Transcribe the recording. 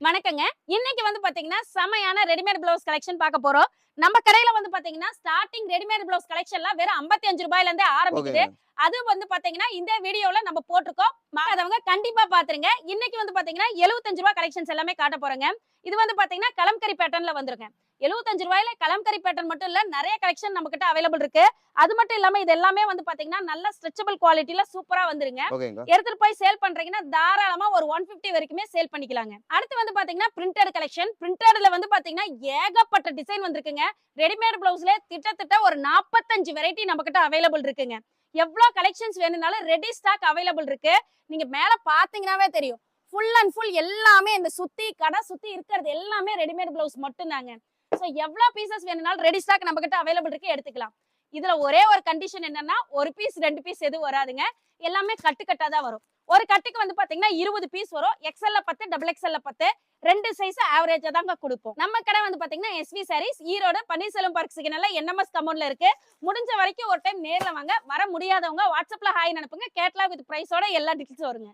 வணக்கங்க. இன்னைக்கு வந்து பாத்தீங்கன்னா செமையான ரெடிமேட் பிளவுஸ் கலெக்ஷன் பார்க்க போறோம். நம்ம கடையில வந்து பாத்தீங்கன்னா ஸ்டார்டிங் ரெடிமேட் பிளவுஸ் கலெக்ஷன்லாம் வெறும் 55 ரூபாயில இருந்தே ஆரம்பிக்குது. அது வந்து பாத்தீங்கன்னா இந்த வீடியோல நம்ம போட்டிருக்கோம். பார்க்காதவங்க கண்டிப்பா பாத்துருங்க. இன்னைக்கு வந்து பாத்தீங்கன்னா 75 ரூபாய் கலெக்ஷன்ஸ் எல்லாமே காட்ட போறேங்க. இது வந்து பாத்தீங்கன்னா கலம்கரி பேட்டர்ன்ல வந்துருங்க. 75 ரூபாயில கலம்கரி பேட்டர்ன் மட்டும் இல்ல, நிறைய கலெக்ஷன் நம்ம கிட்ட அவைலபிள் இருக்கு. அது மட்டும் இல்லாம இது எல்லாமே வந்து பாத்தீங்கன்னா நல்ல ஸ்ட்ரெச்சபிள் குவாலிட்டில சூப்பரா வந்துருங்க. எடுத்துட்டு போய் சேல் பண்றீங்கன்னா தாராளமா ஒரு 150 வரைக்குமே சேல் பண்ணிக்கலாங்க. அடுத்து வந்து பாத்தீங்கன்னா பிரிண்டட் கலெக்ஷன். பிரிண்டட்ல வந்து பாத்தீங்கன்னா ஏகப்பட்ட டிசைன் வந்திருக்குங்க. ரெடிமேட் பிளவுஸ்ல கிட்டத்தட்ட ஒரு 45 வெரைட்டி நம்ம கிட்ட அவைலபிள் இருக்குங்க. எவ்வளவு கலெக்ஷன்ஸ் வேணும்னாலும் ரெடி ஸ்டாக் அவைலபிள் இருக்கு. நீங்க மேல பாத்தீங்கன்னாவே தெரியும். ஃபுல் அண்ட் ஃபுல் எல்லாமே இந்த சுத்தி கடை சுத்தி இருக்கிறது எல்லாமே ரெடிமேட் பிளவுஸ் மட்டும் தாங்க. சோ எவ்வளவு பீசஸ் வேணும்னாலும் ரெடி ஸ்டாக் நம்ம கிட்ட அவைலபிள் இருக்கு, எடுத்துக்கலாம். இதுல ஒரே ஒரு கண்டிஷன் என்னன்னா, ஒரு பீஸ் 2 பீஸ் எதுவும் வராதுங்க. எல்லாமே கட்டு கட்டா தான் வரும். ஒரு கட்டுக்கு வந்து பாத்தீங்கன்னா 20 பீஸ் வரும். எக்ஸ்எல்ல 10, டபுள் எக்ஸ்எல்ல 10, ரெண்டு சைஸ் ஆவரேஜா தாங்க கொடுப்போம். நம்ம கடை வந்து பாத்தீங்கன்னா எஸ்வி சாரீஸ், ஈரோடு பன்னீர்செல்வம் பார்க் சிக்னல்ல என்எம்எஸ் கம்பவுண்ட்ல இருக்கு. முடிஞ்ச வரைக்கும் ஒரு டைம் நேர்ல வாங்க. வர முடியாதவங்க வாட்ஸ்அப்ல ஹாய் அனுப்புங்க. கேட்லாக் வித் பிரைஸோட எல்லா டீடைல்ஸ் வருங்க.